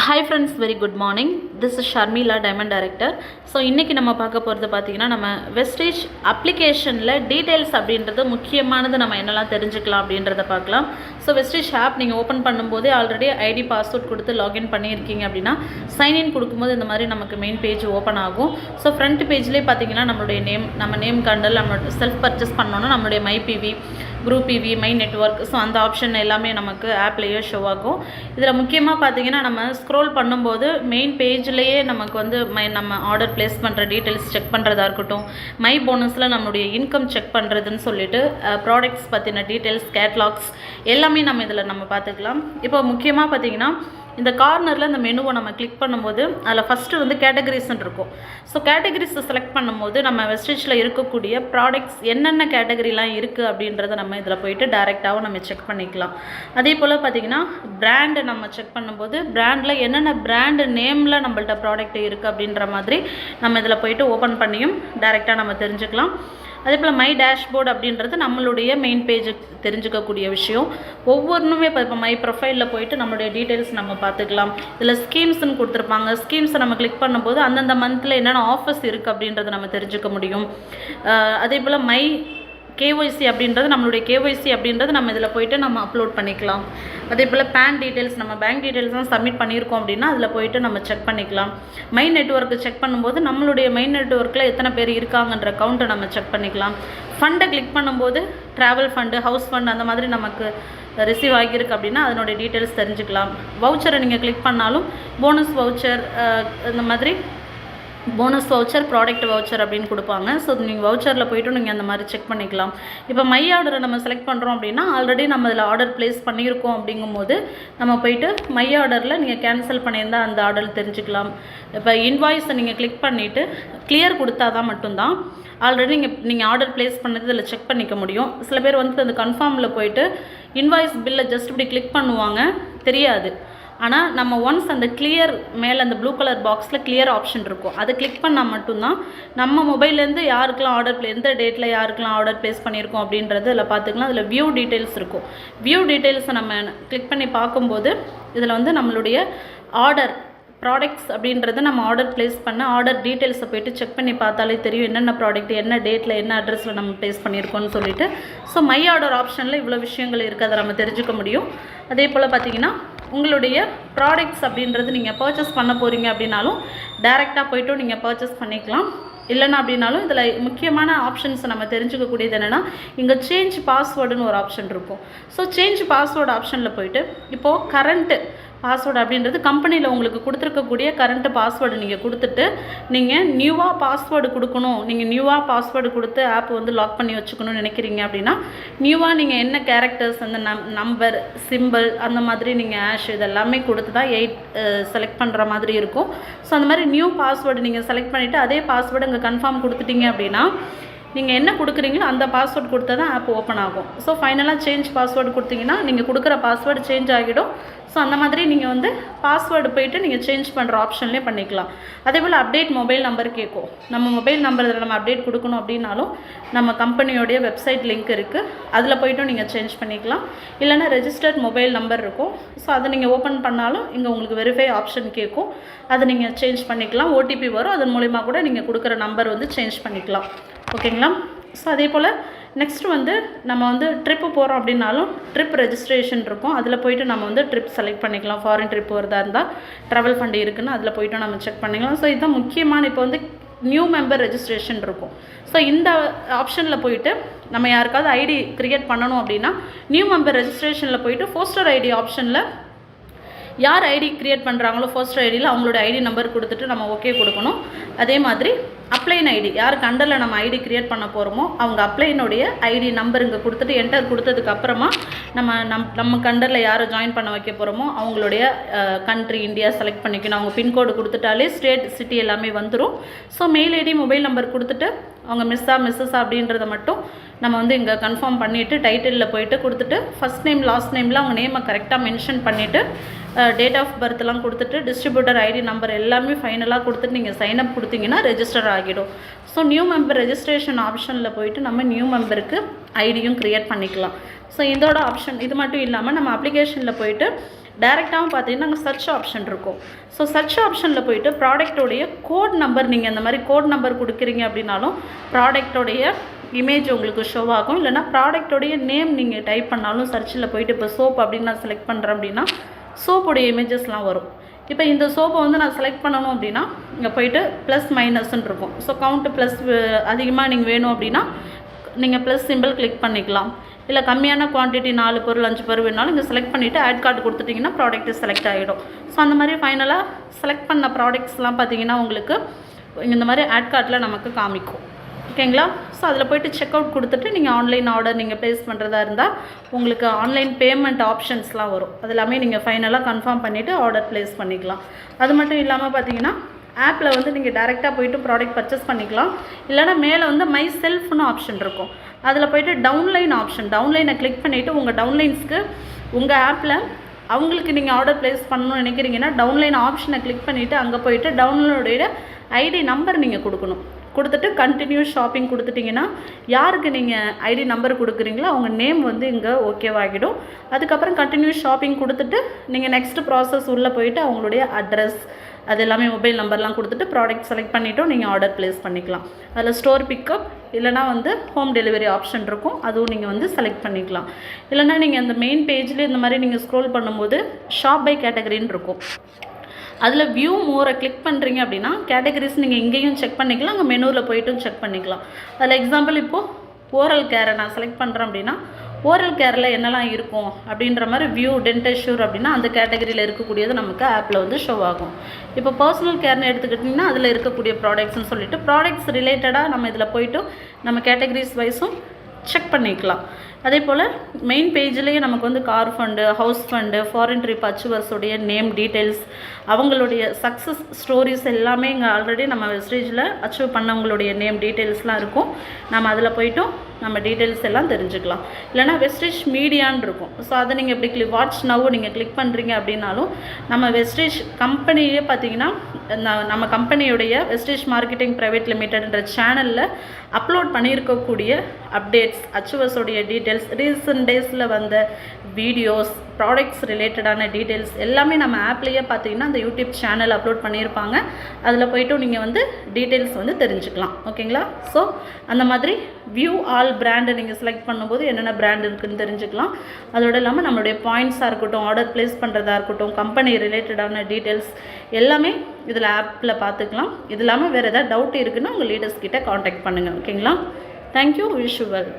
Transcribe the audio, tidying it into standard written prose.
Hi friends, very good morning. This is Sharmila, Diamond Director. So இன்றைக்கி நம்ம பார்க்க போகிறது பார்த்திங்கன்னா நம்ம வெஸ்டேஜ் அப்ளிகேஷனில் டீட்டெயில்ஸ் அப்படின்றது முக்கியமானது நம்ம என்னெல்லாம் தெரிஞ்சுக்கலாம் அப்படின்றத பார்க்கலாம். ஸோ வெஸ்டேஜ் ஆப் நீங்கள் ஓப்பன் பண்ணும்போதே ஆல்ரெடி ஐடி பாஸ்வேர்ட் கொடுத்து லாகின் பண்ணியிருக்கீங்க அப்படின்னா சைன்இன் கொடுக்கும்போது இந்த மாதிரி நமக்கு மெயின் பேஜ் ஓப்பன் ஆகும். ஸோ ஃப்ரண்ட் பேஜ்லேயே பார்த்திங்கன்னா நம்மளுடைய நேம் கண்டல் நம்ம செல்ஃப் பர்ச்சேஸ் பண்ணோன்னா நம்மளுடைய my PV, group PV, my network, so அந்த ஆப்ஷன் எல்லாமே நமக்கு ஆப்லேயே ஷோ ஆகும். இதில் முக்கியமாக பார்த்திங்கன்னா நம்ம ஸ்க்ரோல் பண்ணும்போது மெயின் பேஜ்லேயே நமக்கு வந்து நம்ம ஆர்டர் ப்ளேஸ் பண்ணுற டீட்டெயில்ஸ் செக் பண்ணுறதா இருக்கட்டும், மை போனஸில் நம்மளுடைய இன்கம் செக் பண்ணுறதுன்னு சொல்லிட்டு ப்ராடக்ட்ஸ் பற்றின டீட்டெயில்ஸ், கேட்லாக்ஸ் எல்லாமே நம்ம இதில் நம்ம பார்த்துக்கலாம். இப்போ முக்கியமாக பார்த்திங்கன்னா இந்த கார்னரில் இந்த மெனுவை நம்ம கிளிக் பண்ணும்போது அதில் ஃபஸ்ட்டு வந்து கேட்டகரிஸ்ன்னு இருக்கும். ஸோ கேட்டகரிஸை செலக்ட் பண்ணும்போது நம்ம வெஸ்டேஜில் இருக்கக்கூடிய ப்ராடக்ட்ஸ் என்னென்ன கேட்டகரிலாம் இருக்குது அப்படின்றத நம்ம இதில் போயிட்டு டைரெக்டாகவும் நம்ம செக் பண்ணிக்கலாம். அதே போல் பார்த்திங்கன்னா பிராண்டு நம்ம செக் பண்ணும்போது பிராண்டில் என்னென்ன பிராண்டு நேமில் நம்மள்ட்ட ப்ராடக்ட் இருக்குது அப்படின்ற மாதிரி நம்ம இதில் போயிட்டு ஓப்பன் பண்ணியும் டைரெக்டாக நம்ம தெரிஞ்சுக்கலாம். அதே போல் மை டேஷ்போர்டு அப்படின்றது நம்மளுடைய மெயின் பேஜுக்கு தெரிஞ்சுக்கக்கூடிய விஷயம். ஒவ்வொன்றுமே இப்போ மை ப்ரொஃபைலில் போயிட்டு நம்மளுடைய டீட்டெயில்ஸ் நம்ம பார்த்துக்கலாம். இதில் ஸ்கீம்ஸ்ன்னு கொடுத்துருப்பாங்க. ஸ்கீம்ஸை நம்ம கிளிக் பண்ணும்போது அந்தந்த மந்தில் என்னென்ன ஆஃபர்ஸ் இருக்குது அப்படின்றத நம்ம தெரிஞ்சுக்க முடியும். அதே போல் மை கேஒய்சி அப்படின்றது நம்மளுடைய கேஒய்சி அப்படின்றது நம்ம இதில் போய்ட்டு நம்ம அப்லோட் பண்ணிக்கலாம். அதே போல் பேன் டீட்டெயில்ஸ், நம்ம பேங்க் டீட்டெயில்ஸ்லாம் சப்மிட் பண்ணியிருக்கோம் அப்படின்னா அதில் போய்ட்டு நம்ம செக் பண்ணிக்கலாம். மை நெட்ஒர்க்கு செக் பண்ணும்போது நம்மளுடைய மை நெட்ஒர்க்கில் எத்தனை பேர் இருக்காங்கன்ற கவுண்ட்டை நம்ம செக் பண்ணிக்கலாம். ஃபண்டை கிளிக் பண்ணும்போது ட்ராவல் ஃபண்டு, ஹவுஸ் ஃபண்ட் அந்த மாதிரி நமக்கு ரிசீவ் ஆகியிருக்கு அப்படின்னா அதனுடைய டீட்டெயில்ஸ் தெரிஞ்சுக்கலாம். வவுச்சரை நீங்கள் கிளிக் பண்ணாலும் போனஸ் வவுச்சர், இந்த மாதிரி போனஸ் வவுச்சர், ப்ராடக்ட் வவுச்சர் அப்படின்னு கொடுப்பாங்க. ஸோ நீங்கள் வவுச்சரில் போய்ட்டு நீங்கள் அந்த மாதிரி செக் பண்ணிக்கலாம். இப்போ மை ஆர்டரை நம்ம செலக்ட் பண்ணுறோம் அப்படின்னா ஆல்ரெடி நம்ம அதில் ஆர்டர் ப்ளேஸ் பண்ணியிருக்கோம் அப்படிங்கும்போது நம்ம போய்ட்டு மை ஆர்டரில் நீங்கள் கேன்சல் பண்ணியிருந்தால் அந்த ஆர்டர் தெரிஞ்சுக்கலாம். இப்போ இன்வாய்ஸை நீங்கள் கிளிக் பண்ணிவிட்டு கிளியர் கொடுத்தா தான் மட்டும்தான் ஆல்ரெடி நீங்கள் ஆர்டர் ப்ளேஸ் பண்ணது இதில் செக் பண்ணிக்க முடியும். சில பேர் வந்து அந்த கன்ஃபார்மில் போய்ட்டு இன்வாய்ஸ் பில்லை ஜஸ்ட் இப்படி கிளிக் பண்ணுவாங்க, தெரியாது. ஆனால் நம்ம ஒன்ஸ் அந்த கிளியர் மேலே அந்த ப்ளூ கலர் பாக்ஸில் கிளியர் ஆப்ஷன் இருக்கும், அதை கிளிக் பண்ணால் மட்டும்தான் நம்ம மொபைல்லேருந்து யாருக்கெல்லாம் எந்த டேட்டில் யாருக்கெல்லாம் ஆர்டர் ப்ளேஸ் பண்ணியிருக்கோம் அப்படின்றது அதில் பார்த்துக்கலாம். அதில் வியூ டீட்டெயில்ஸ் இருக்கும். வியூ டீட்டெயில்ஸை நம்ம கிளிக் பண்ணி பார்க்கும்போது இதில் வந்து நம்மளுடைய ஆர்டர் ப்ராடக்ட்ஸ் அப்படின்றத நம்ம ஆர்டர் ப்ளேஸ் பண்ண ஆர்டர் டீட்டெயில்ஸை போய்ட்டு செக் பண்ணி பார்த்தாலே தெரியும் என்னென்ன ப்ராடக்ட் என்ன டேட்டில் என்ன அட்ரஸில் நம்ம ப்ளேஸ் பண்ணியிருக்கோம்னு சொல்லிட்டு. ஸோ மை ஆர்டர் ஆப்ஷனில் இவ்வளோ விஷயங்கள் இருக்குது, அதை நம்ம தெரிஞ்சுக்க முடியும். அதே போல் பார்த்திங்கன்னா உங்களுடைய ப்ராடக்ட்ஸ் அப்படின்றது நீங்கள் பர்ச்சேஸ் பண்ண போகிறீங்க அப்படின்னாலும் டைரெக்டாக போய்ட்டும் நீங்கள் பர்ச்சேஸ் பண்ணிக்கலாம். இல்லைனா அப்படின்னாலும் இதில் முக்கியமான ஆப்ஷன்ஸை நம்ம தெரிஞ்சுக்கக்கூடியது என்னென்னா இங்கே சேஞ்ச் பாஸ்வேர்டுன்னு ஒரு ஆப்ஷன் இருக்கும். ஸோ சேஞ்ச் பாஸ்வேர்டு ஆப்ஷனில் போய்ட்டு இப்போது கரண்ட்டு பாஸ்வேர்டு அப்படின்றது கம்பெனியில் உங்களுக்கு கொடுத்துருக்கக்கூடிய கரண்ட்டு பாஸ்வேர்டு நீங்கள் கொடுத்துட்டு நீங்கள் நியூவாக பாஸ்வேர்டு கொடுக்கணும், நீங்கள் நியூவாக பாஸ்வேர்டு கொடுத்து ஆப் வந்து லாக் பண்ணி வச்சுக்கணும்னு நினைக்கிறீங்க அப்படின்னா நியூவாக நீங்கள் என்ன கேரக்டர்ஸ், அந்த நம்பர், சிம்பிள், அந்த மாதிரி நீங்கள் ஆஷ் இதெல்லாமே கொடுத்து தான் 8 செலக்ட் பண்ணுற மாதிரி இருக்கும். ஸோ அந்த மாதிரி நியூ பாஸ்வேர்டு நீங்கள் செலக்ட் பண்ணிவிட்டு அதே பாஸ்வேர்டு இங்கே கன்ஃபார்ம் கொடுத்துட்டீங்க அப்படின்னா நீங்கள் என்ன கொடுக்குறீங்களோ அந்த பாஸ்வேர்டு கொடுத்தா தான் ஆப் ஓப்பன் ஆகும். ஸோ ஃபைனலாக சேஞ்ச் பாஸ்வேர்டு கொடுத்தீங்கன்னா நீங்கள் கொடுக்குற பாஸ்வேர்டு சேஞ்ச் ஆகிடும். ஸோ அந்த மாதிரி நீங்கள் வந்து பாஸ்வேர்டு போய்ட்டு நீங்கள் சேஞ்ச் பண்ணுற ஆப்ஷன்லேயே பண்ணிக்கலாம். அதே போல் அப்டேட் மொபைல் நம்பர் கேட்கும். நம்ம மொபைல் நம்பர் நம்ம அப்டேட் கொடுக்கணும் அப்படின்னாலும் நம்ம கம்பெனியோடைய வெப்சைட் லிங்க் இருக்குது, அதில் போய்ட்டும் நீங்கள் சேஞ்ச் பண்ணிக்கலாம். இல்லைனா ரெஜிஸ்டர்ட் மொபைல் நம்பர் இருக்கும். ஸோ அதை நீங்கள் ஓப்பன் பண்ணாலும் இங்கே உங்களுக்கு வெரிஃபை ஆப்ஷன் கேட்கும், அதை நீங்கள் சேஞ்ச் பண்ணிக்கலாம். ஓடிபி வரும், அதன் மூலிமா கூட நீங்கள் கொடுக்குற நம்பர் வந்து சேஞ்ச் பண்ணிக்கலாம். ஓகேங்களா? ஸோ அதே போல் நெக்ஸ்ட்டு வந்து நம்ம வந்து ட்ரிப்பு போகிறோம் அப்படின்னாலும் ட்ரிப் ரெஜிஸ்ட்ரேஷன் இருக்கும், அதில் போய்ட்டு நம்ம வந்து ட்ரிப் செலக்ட் பண்ணிக்கலாம். ஃபாரின் ட்ரிப் வரதா இருந்தால் ட்ராவல் ஃபண்டு இருக்குன்னு அதில் போய்ட்டு நம்ம செக் பண்ணிக்கலாம். ஸோ இதுதான் முக்கியமான இப்போ வந்து நியூ மெம்பர் ரெஜிஸ்ட்ரேஷன் இருக்கும். ஸோ இந்த ஆப்ஷனில் போய்ட்டு நம்ம யாருக்காவது ஐடி க்ரியேட் பண்ணணும் அப்படின்னா நியூ மெம்பர் ரெஜிஸ்ட்ரேஷனில் போய்ட்டு போஸ்டர் ஐடி ஆப்ஷனில் யார் ஐடி க்ரியேட் பண்ணுறாங்களோ ஃபர்ஸ்ட் ஐடியில் அவங்களோட ஐடி நம்பர் கொடுத்துட்டு நம்ம ஓகே கொடுக்கணும். அதே மாதிரி அப்ளைன் ஐடி, யாருக்கு அண்டரில் நம்ம ஐடி க்ரியேட் பண்ண போகிறோமோ அவங்க அப்ளைனுடைய ஐடி நம்பர் இங்கே கொடுத்துட்டு என்டர் கொடுத்ததுக்கப்புறமா நம்ம அண்டரில் யாரை ஜாயின் பண்ண வைக்க போகிறோமோ அவங்களுடைய கண்ட்ரி இந்தியா செலக்ட் பண்ணிக்கணும். அவங்க பின்கோடு கொடுத்துட்டாலே ஸ்டேட், சிட்டி எல்லாமே வந்துடும். So mail ID, mobile number கொடுத்துட்டு அவங்க மிஸ்ஸஸ் அப்படின்றத மட்டும் நம்ம வந்து இங்கே கன்ஃபார்ம் பண்ணிவிட்டு டைட்டிலில் போய்ட்டு கொடுத்துட்டு ஃபஸ்ட் நேம் லாஸ்ட் நேமில் அவங்க நேமை கரெக்டாக மென்ஷன் பண்ணிவிட்டு டேட் ஆஃப் பர்த்லாம் கொடுத்துட்டு டிஸ்ட்ரிபியூட்டர் ஐடி நம்பர் எல்லாமே ஃபைனலாக கொடுத்துட்டு நீங்கள் சைன்அப் கொடுத்தீங்கன்னா ரெஜிஸ்டர் ஆகிடும். ஸோ நியூ மெம்பர் ரெஜிஸ்ட்ரேஷன் ஆப்ஷனில் போய்ட்டு நம்ம நியூ மெம்பருக்கு ஐடியும் க்ரியேட் பண்ணிக்கலாம். ஸோ இதோட ஆப்ஷன் இது மட்டும் இல்லாமல் நம்ம அப்ளிகேஷனில் போய்ட்டு டேரெக்டாகவும் பார்த்தீங்கன்னா அங்கே சர்ச் ஆப்ஷன் இருக்கும். ஸோ சர்ச் ஆப்ஷனில் போயிட்டு ப்ராடக்டோடைய கோட் நம்பர் நீங்கள் இந்த மாதிரி கோட் நம்பர் கொடுக்குறீங்க அப்படின்னாலும் ப்ராடக்டோடைய இமேஜ் உங்களுக்கு ஷோ ஆகும். இல்லைனா ப்ராடக்டோடைய நேம் நீங்கள் டைப் பண்ணாலும் சர்ச்சில் போயிட்டு இப்போ சோப் அப்படின்னு நான் செலக்ட் பண்ணுறேன் அப்படின்னா சோப்புடைய இமேஜஸ்லாம் வரும். இப்போ இந்த சோப்பை வந்து நான் செலக்ட் பண்ணணும் அப்படின்னா இங்கே போயிட்டு ப்ளஸ் மைனஸ்ன்னு இருக்கும். ஸோ கவுண்ட்டு ப்ளஸ் அதிகமாக நீங்கள் வேணும் அப்படின்னா நீங்கள் ப்ளஸ் சிம்பிள் கிளிக் பண்ணிக்கலாம். இல்லை கம்மியான குவான்டிட்டி 4 பொருள் 5 பொருள் வேணாலும் இங்கே செலக்ட் பண்ணிவிட்டு ஆட் கார்டு கொடுத்துட்டிங்கன்னா ப்ராடக்ட்டு செலக்ட் ஆகிடும். ஸோ அந்த மாதிரி ஃபைனலாக செலக்ட் பண்ண ப்ராடக்ட்ஸ்லாம் பார்த்தீங்கன்னா உங்களுக்கு இந்த மாதிரி ஆட் கார்டில் நமக்கு காமிக்கும். ஓகேங்களா? ஸோ அதில் போய்ட்டு செக் அவுட் கொடுத்துட்டு நீங்கள் ஆன்லைன் ஆர்டர் நீங்கள் ப்ளேஸ் பண்ணுறதா இருந்தால் உங்களுக்கு ஆன்லைன் பேமெண்ட் ஆப்ஷன்ஸ்லாம் வரும். அது எல்லாமே நீங்கள் ஃபைனலாக கன்ஃபார்ம் பண்ணிவிட்டு ஆர்டர் ப்ளேஸ் பண்ணிக்கலாம். அது மட்டும் இல்லாமல் பார்த்தீங்கன்னா ஆப்பில் வந்து நீங்கள் டேரெக்டாக போய்ட்டு ப்ராடக்ட் பர்ச்சேஸ் பண்ணிக்கலாம். இல்லைனா மேலே வந்து மை செல்ஃப்னு ஆப்ஷன் இருக்கும். அதில் போய்ட்டு டவுன்லைன் ஆப்ஷன், டவுன்லைனை கிளிக் பண்ணிவிட்டு உங்கள் டவுன்லைன்ஸ்க்கு உங்கள் ஆப்பில் அவங்களுக்கு நீங்கள் ஆர்டர் ப்ளேஸ் பண்ணணும்னு நினைக்கிறீங்கன்னா டவுன்லைன் ஆப்ஷனை கிளிக் பண்ணிவிட்டு அங்கே போய்ட்டு டவுன்லோடைய ஐடி நம்பர் நீங்கள் கொடுக்கணும். கொடுத்துட்டு கண்டினியூ ஷாப்பிங் கொடுத்துட்டிங்கன்னா யாருக்கு நீங்கள் ஐடி நம்பர் கொடுக்குறீங்களோ அவங்க நேம் வந்து இங்கே ஓகேவாகிடும். அதுக்கப்புறம் கண்டினியூ ஷாப்பிங் கொடுத்துட்டு நீங்கள் நெக்ஸ்ட்டு ப்ராசஸ் உள்ளே போயிட்டு அவங்களுடைய அட்ரஸ் அது எல்லாமே மொபைல் நம்பர்லாம் கொடுத்துட்டு ப்ராடக்ட் செலக்ட் பண்ணிவிட்டோம் நீங்கள் ஆர்டர் ப்ளேஸ் பண்ணிக்கலாம். அதில் ஸ்டோர் பிக்கப் இல்லைனா வந்து ஹோம் டெலிவரி ஆப்ஷன் இருக்கும், அதுவும் நீங்கள் வந்து செலக்ட் பண்ணிக்கலாம். இல்லைனா நீங்கள் அந்த மெயின் பேஜ்லேயே இந்த மாதிரி நீங்கள் ஸ்க்ரோல் பண்ணும்போது ஷாப் பை கேட்டகரின்னு இருக்கும். அதில் வியூ மோரை கிளிக் பண்ணுறீங்க அப்படின்னா கேட்டகரிஸ் நீங்கள் இங்கேயும் செக் பண்ணிக்கலாம், அங்கே மெனுவில் போய்ட்டும் செக் பண்ணிக்கலாம். அதில் எக்ஸாம்பிள் இப்போது ஓரல் கேரை நான் செலக்ட் பண்ணுறேன் அப்படின்னா ஓரல் கேரில் என்னெல்லாம் இருக்கும் அப்படின்ற மாதிரி வியூ டென்டல் அப்படின்னா அந்த கேட்டகரியில் இருக்கக்கூடியது நமக்கு ஆப்பில் வந்து ஷோ ஆகும். இப்போ பர்சனல் கேர்னு எடுத்துக்கிட்டிங்கன்னா அதில் இருக்கக்கூடிய ப்ராடக்ட்ஸ்னு சொல்லிவிட்டு ப்ராடக்ட்ஸ் ரிலேட்டடாக நம்ம இதில் போய்ட்டு நம்ம கேட்டகரிஸ் வைஸும் செக் பண்ணிக்கலாம். அதே போல் மெயின் பேஜ்லேயே நமக்கு வந்து car fund, house fund, foreign trip அச்சீவர்ஸோடைய நேம் டீட்டெயில்ஸ், அவங்களுடைய சக்ஸஸ் ஸ்டோரிஸ் எல்லாமே இங்கே ஆல்ரெடி நம்ம வெஸ்டேஜில் அச்சீவ் பண்ணவங்களுடைய நேம் டீட்டெயில்ஸ்லாம் இருக்கும். நம்ம அதில் போய்ட்டும் நம்ம டீட்டெயில்ஸ் எல்லாம் தெரிஞ்சுக்கலாம். இல்லைனா வெஸ்டேஜ் மீடியான்னு இருக்கும். ஸோ அதை நீங்கள் எப்படி வாட்ச் நவ் நீங்கள் கிளிக் பண்ணுறீங்க அப்படின்னாலும் நம்ம வெஸ்டேஜ் கம்பெனியே பார்த்தீங்கன்னா நம்ம கம்பெனியுடைய வெஸ்டேஜ் மார்க்கெட்டிங் ப்ரைவேட் லிமிடெட்ன்ற சேனலில் அப்லோட் பண்ணியிருக்கக்கூடிய அப்டேட்ஸ், அச்சீவர்ஸோடைய டீட்டெயில்ஸ், ரீசன்ட் டேஸில் வந்த வீடியோஸ், ப்ராடக்ட்ஸ் ரிலேட்டடான டீட்டெயில்ஸ் எல்லாமே நம்ம ஆப்லேயே பார்த்தீங்கன்னா அந்த யூடியூப் சேனல் அப்லோட் பண்ணியிருப்பாங்க. அதில் போய்ட்டும் நீங்கள் வந்து டீட்டெயில்ஸ் வந்து தெரிஞ்சுக்கலாம். ஓகேங்களா? ஸோ அந்த மாதிரி வியூ ஆல் பிராண்டை நீங்கள் செலக்ட் பண்ணும்போது என்னென்ன பிராண்ட் இருக்குதுன்னு தெரிஞ்சுக்கலாம். அதோடு இல்லாமல் நம்மளுடைய பாயிண்ட்ஸாக இருக்கட்டும், ஆர்டர் ப்ளேஸ் பண்ணுறதா இருக்கட்டும், கம்பெனி ரிலேட்டடான டீட்டெயில்ஸ் எல்லாமே இதில் ஆப்பில் பார்த்துக்கலாம். இது இல்லாமல் வேறு ஏதாவது டவுட் இருக்குன்னா உங்கள் லீடர்ஸ் கிட்ட காண்டாக்ட் பண்ணுங்கள். ஓகேங்களா? தேங்க்யூ. Wish you well.